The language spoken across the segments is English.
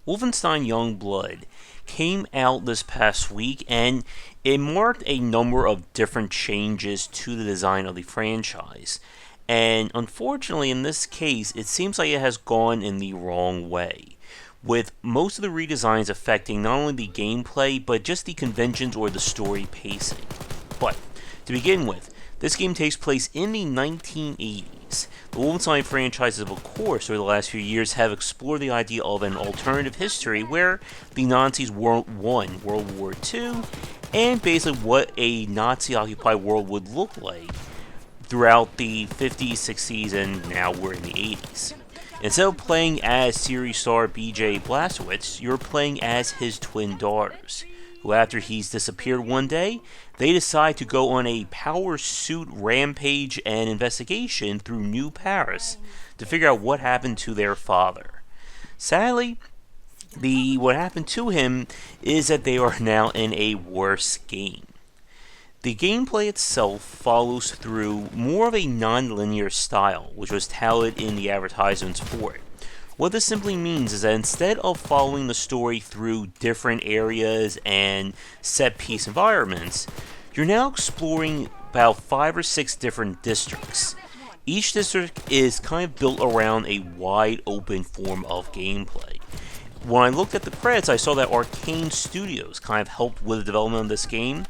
Wolfenstein Youngblood came out this past week and it marked a number of different changes to the design of the franchise. And unfortunately, in this case, it seems like it has gone in the wrong way, with most of the redesigns affecting not only the gameplay, but just the conventions or the story pacing. But, to begin with, this game takes place in the 1980s. The Wolfenstein franchises, of course, over the last few years have explored the idea of an alternative history where the Nazis won World War II, and basically what a Nazi-occupied world would look like throughout the 50s, 60s, and now we're in the 80s. Instead of playing as series star BJ Blazkowicz, you're playing as his twin daughters, who after he's disappeared one day, they decide to go on a power suit rampage and investigation through New Paris to figure out what happened to their father. Sadly, what happened to him is that they are now in a worse game. The gameplay itself follows through more of a non-linear style, which was touted in the advertisements for it. What this simply means is that instead of following the story through different areas and set-piece environments, you're now exploring about 5 or 6 different districts. Each district is kind of built around a wide open form of gameplay. When I looked at the credits, I saw that Arcane Studios kind of helped with the development of this game,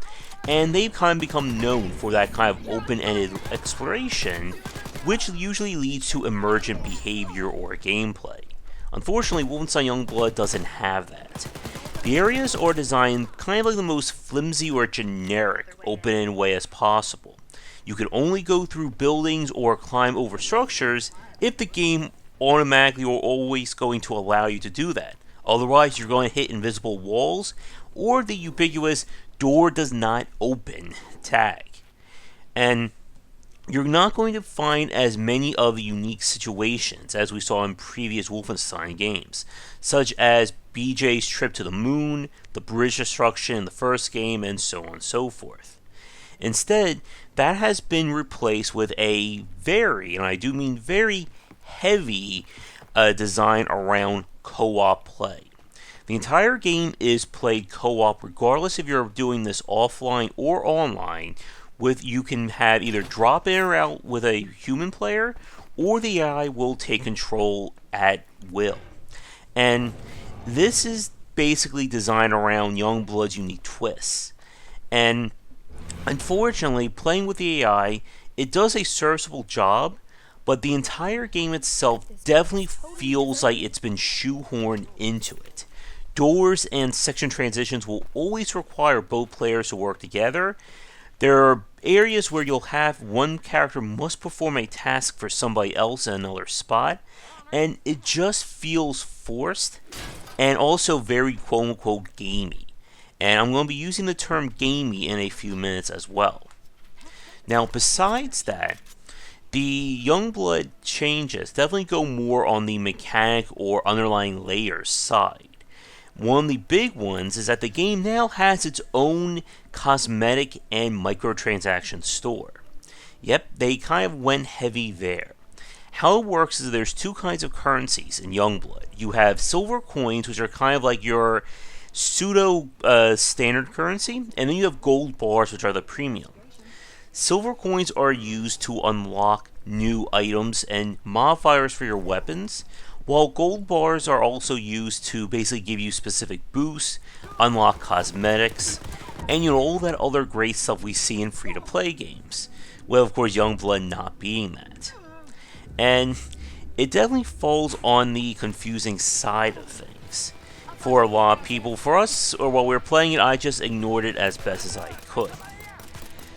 and they've kind of become known for that kind of open-ended exploration, which usually leads to emergent behavior or gameplay. Unfortunately, Wolfenstein Youngblood doesn't have that. The areas are designed kind of like the most flimsy or generic open-ended way as possible. You can only go through buildings or climb over structures if the game automatically or always going to allow you to do that. Otherwise, you're going to hit invisible walls or the ubiquitous door does not open tag. And you're not going to find as many of the unique situations as we saw in previous Wolfenstein games, such as BJ's trip to the moon, the bridge destruction in the first game, and so on and so forth. Instead, that has been replaced with a very, and I do mean very, heavy design around co-op play. The entire game is played co-op regardless if you're doing this offline or online, with you can have either drop in or out with a human player, or the AI will take control at will. And this is basically designed around Youngblood's unique twists. And unfortunately, playing with the AI, it does a serviceable job, but the entire game itself definitely feels like it's been shoehorned into it. Doors and section transitions will always require both players to work together. There are areas where you'll have one character must perform a task for somebody else in another spot, and it just feels forced and also very quote-unquote gamey. And I'm going to be using the term gamey in a few minutes as well. Now, besides that, the Youngblood changes definitely go more on the mechanic or underlying layers side. One of the big ones is that the game now has its own cosmetic and microtransaction store. Yep, they kind of went heavy there. How it works is there's 2 kinds of currencies in Youngblood. You have silver coins, which are kind of like your pseudo standard currency, and then you have gold bars, which are the premium. Silver coins are used to unlock new items and modifiers for your weapons, while gold bars are also used to basically give you specific boosts, unlock cosmetics, and all that other great stuff we see in free-to-play games, with of course Youngblood not being that. And it definitely falls on the confusing side of things for a lot of people. For us, or while we were playing it, I just ignored it as best as I could.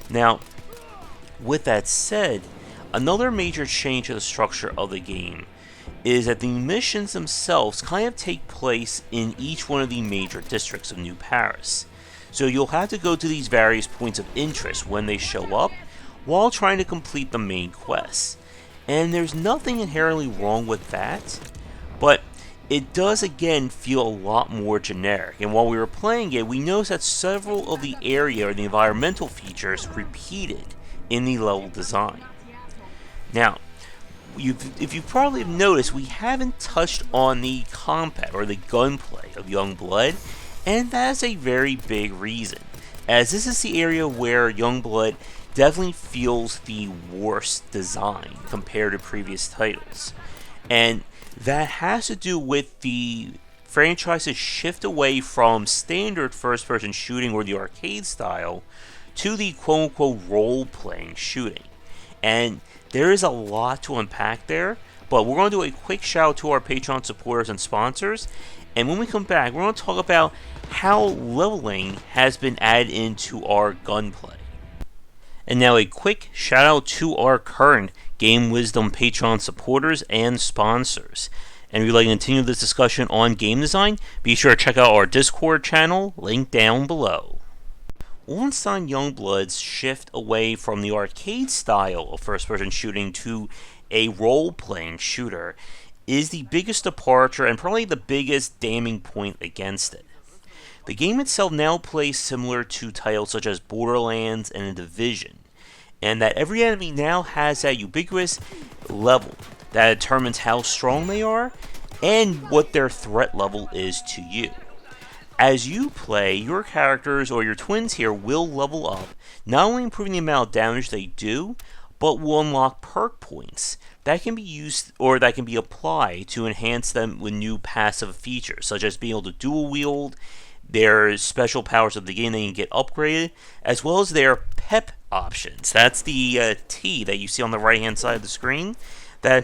Now, with that said, another major change to the structure of the game is that the missions themselves kind of take place in each one of the major districts of New Paris. So you'll have to go to these various points of interest when they show up, while trying to complete the main quests. And there's nothing inherently wrong with that, but it does again feel a lot more generic. And while we were playing it, we noticed that several of the area or the environmental features repeated in the level design. Now, if you probably have noticed, we haven't touched on the combat or the gunplay of Youngblood, and that's a very big reason, as this is the area where Youngblood definitely feels the worst design compared to previous titles. And that has to do with the franchise's shift away from standard first person shooting or the arcade style to the quote unquote role playing shooting. And there is a lot to unpack there, but we're going to do a quick shout out to our Patreon supporters and sponsors. And when we come back, we're going to talk about how leveling has been added into our gunplay. And now a quick shout out to our current Game Wisdom Patreon supporters and sponsors. And if you'd like to continue this discussion on game design, be sure to check out our Discord channel, linked down below. Wolfenstein Youngblood's shift away from the arcade style of first-person shooting to a role-playing shooter is the biggest departure and probably the biggest damning point against it. The game itself now plays similar to titles such as Borderlands and The Division, and that every enemy now has that ubiquitous level that determines how strong they are and what their threat level is to you. As you play, your characters or your twins here will level up, not only improving the amount of damage they do, but will unlock perk points that can be used or that can be applied to enhance them with new passive features, such as being able to dual wield, their special powers of the game that can get upgraded, as well as their pep options. That's the T that you see on the right hand side of the screen, that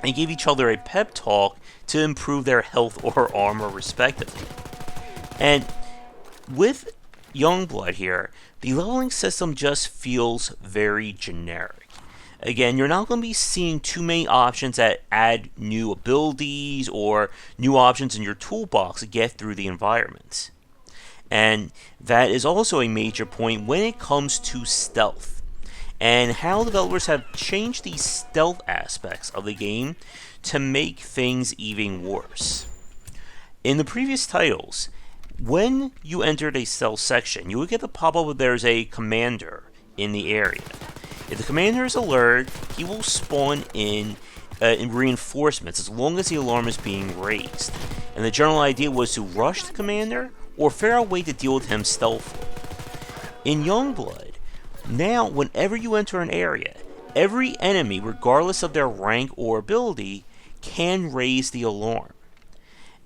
they give each other a pep talk to improve their health or armor respectively. And with Youngblood here, the leveling system just feels very generic. Again, you're not going to be seeing too many options that add new abilities or new options in your toolbox to get through the environment. And that is also a major point when it comes to stealth, and how developers have changed the stealth aspects of the game to make things even worse. In the previous titles, when you entered a stealth section, you would get the pop-up that there's a commander in the area. If the commander is alert, he will spawn in reinforcements as long as the alarm is being raised. And the general idea was to rush the commander or figure out a way to deal with him stealthily. In Youngblood, now whenever you enter an area, every enemy, regardless of their rank or ability, can raise the alarm.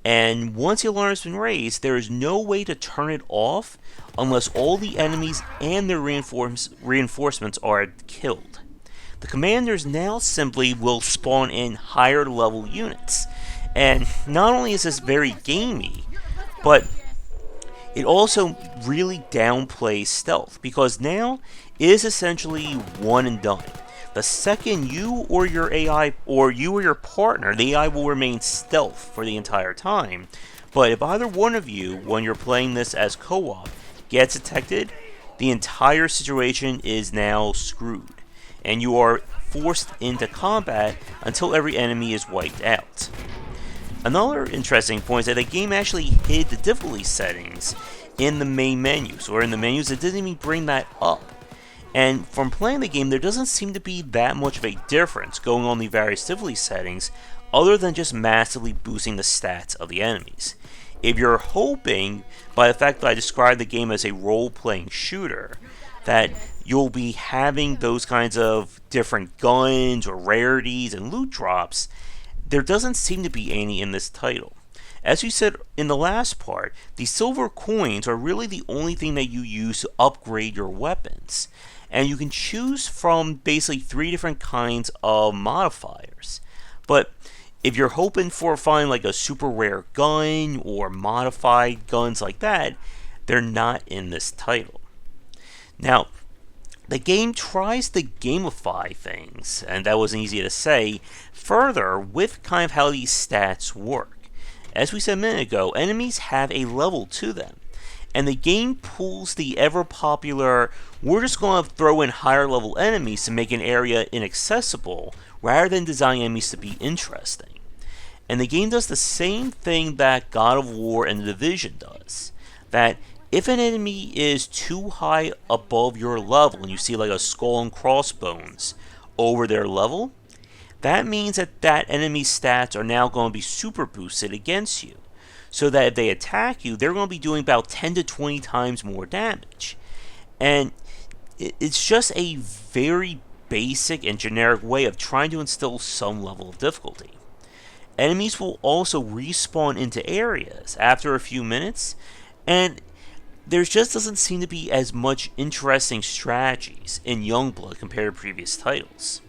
And once the alarm has been raised, there is no way to turn it off unless all the enemies and their reinforcements are killed. The commanders now simply will spawn in higher level units. And not only is this very gamey, but it also really downplays stealth, because now it is essentially one and done. The second you or your AI, or you or your partner, the AI will remain stealth for the entire time. But if either one of you, when you're playing this as co-op, gets detected, the entire situation is now screwed, and you are forced into combat until every enemy is wiped out. Another interesting point is that the game actually hid the difficulty settings in the main menus, or in the menus that didn't even bring that up. And from playing the game, there doesn't seem to be that much of a difference going on the various difficulty settings, other than just massively boosting the stats of the enemies. If you're hoping, by the fact that I described the game as a role-playing shooter, that you'll be having those kinds of different guns or rarities and loot drops, there doesn't seem to be any in this title. As we said in the last part, the silver coins are really the only thing that you use to upgrade your weapons. And you can choose from basically 3 different kinds of modifiers. But if you're hoping for finding like a super rare gun or modified guns like that, they're not in this title. Now, the game tries to gamify things, and that wasn't easy to say, further with kind of how these stats work. As we said a minute ago, enemies have a level to them, and the game pulls the ever popular, we're just going to throw in higher level enemies to make an area inaccessible, rather than designing enemies to be interesting. And the game does the same thing that God of War and The Division does, that if an enemy is too high above your level, and you see like a skull and crossbones over their level, that means that enemy stats are now going to be super boosted against you. So that if they attack you, they're going to be doing about 10 to 20 times more damage. And it's just a very basic and generic way of trying to instill some level of difficulty. Enemies will also respawn into areas after a few minutes, and there just doesn't seem to be as much interesting strategies in Youngblood compared to previous titles.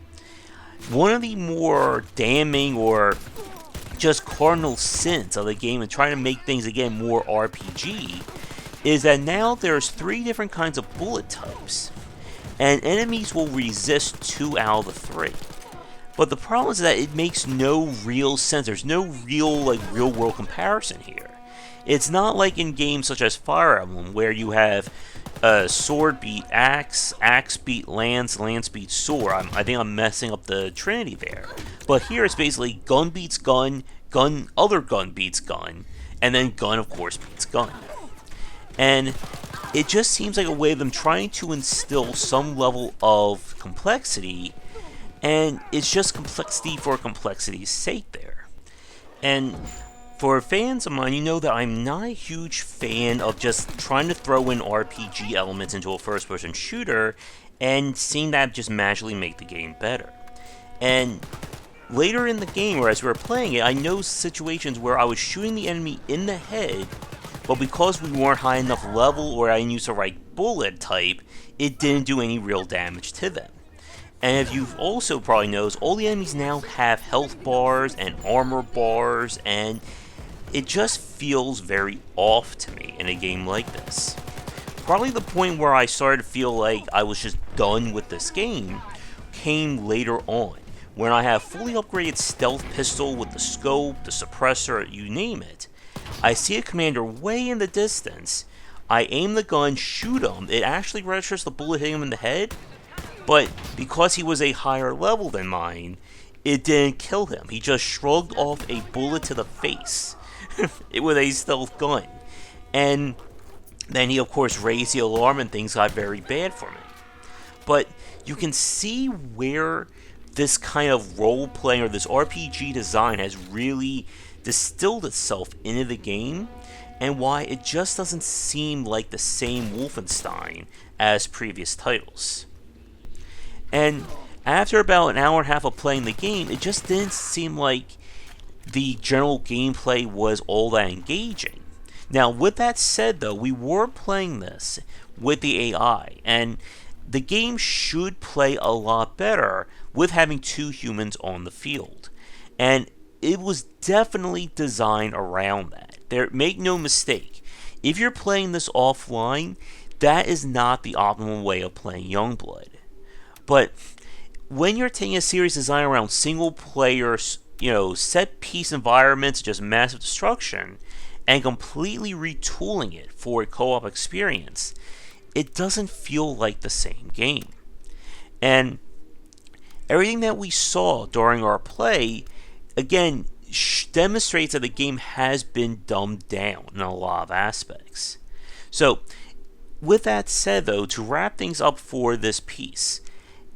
One of the more damning or just cardinal sins of the game and trying to make things again more RPG is that now there's 3 different kinds of bullet types, and enemies will resist 2 out of the 3. But the problem is that it makes no real sense. There's no real world comparison here. It's not like in games such as Fire Emblem where you have sword beat axe, axe beat lance, lance beat sword. I think I'm messing up the trinity there. But here it's basically gun beats gun, gun, other gun beats gun, and then gun of course beats gun. And it just seems like a way of them trying to instill some level of complexity, and it's just complexity for complexity's sake there. And for fans of mine, you know that I'm not a huge fan of just trying to throw in RPG elements into a first-person shooter and seeing that just magically make the game better. And later in the game, or as we were playing it, I know situations where I was shooting the enemy in the head, but because we weren't high enough level or I didn't use the right bullet type, it didn't do any real damage to them. And if you've also probably noticed, all the enemies now have health bars and armor bars, and it just feels very off to me in a game like this. Probably the point where I started to feel like I was just done with this game came later on, when I have fully upgraded stealth pistol with the scope, the suppressor, you name it. I see a commander way in the distance, I aim the gun, shoot him, it actually registers the bullet hitting him in the head, but because he was a higher level than mine, it didn't kill him. He just shrugged off a bullet to the face with a stealth gun. And then he of course raised the alarm and things got very bad for me. But you can see where this kind of role-playing or this RPG design has really distilled itself into the game, and why it just doesn't seem like the same Wolfenstein as previous titles. And after about an hour and a half of playing the game, it just didn't seem like the general gameplay was all that engaging. Now, with that said though, we were playing this with the AI, and the game should play a lot better with having 2 humans on the field. And it was definitely designed around that. Make no mistake, if you're playing this offline, that is not the optimal way of playing Youngblood. But when you're taking a series designed around single player, set piece environments, just massive destruction, and completely retooling it for a co-op experience, it doesn't feel like the same game. And everything that we saw during our play, again, demonstrates that the game has been dumbed down in a lot of aspects. So, with that said though, to wrap things up for this piece,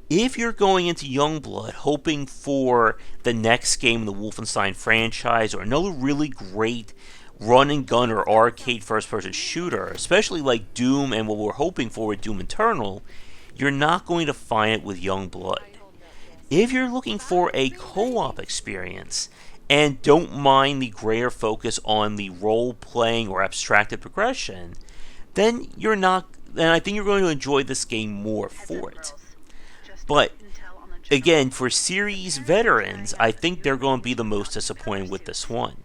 if you're going into Youngblood hoping for the next game in the Wolfenstein franchise or another really great run and gun or arcade first person shooter, especially like Doom and what we're hoping for with Doom Eternal, you're not going to find it with Youngblood. If you're looking for a co-op experience and don't mind the greater focus on the role-playing or abstracted progression, then I think you're going to enjoy this game more for it. But again, for series veterans, I think they're going to be the most disappointed with this one.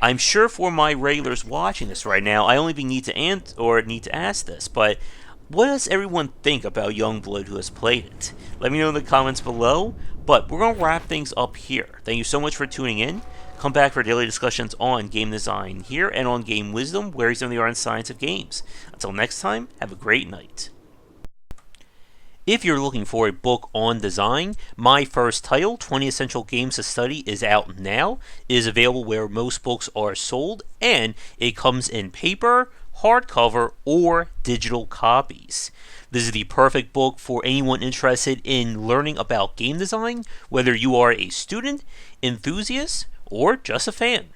I'm sure for my regulars watching this right now, I only need to ask this, but what does everyone think about Youngblood who has played it? Let me know in the comments below, but we're going to wrap things up here. Thank you so much for tuning in. Come back for daily discussions on game design here and on Game Wisdom, where he's in the art and science of games. Until next time, have a great night. If you're looking for a book on design, my first title, 20 Essential Games to Study, is out now. It is available where most books are sold, and it comes in paper, hardcover or digital copies. This is the perfect book for anyone interested in learning about game design, whether you are a student, enthusiast, or just a fan.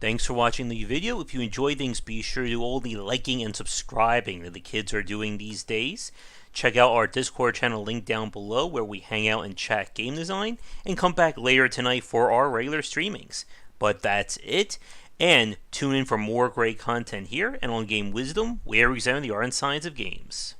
Thanks for watching the video. If you enjoyed things, be sure to do all the liking and subscribing that the kids are doing these days. Check out our Discord channel linked down below where we hang out and chat game design, and come back later tonight for our regular streamings. But that's it, and tune in for more great content here and on Game Wisdom, where we examine the art and science of games.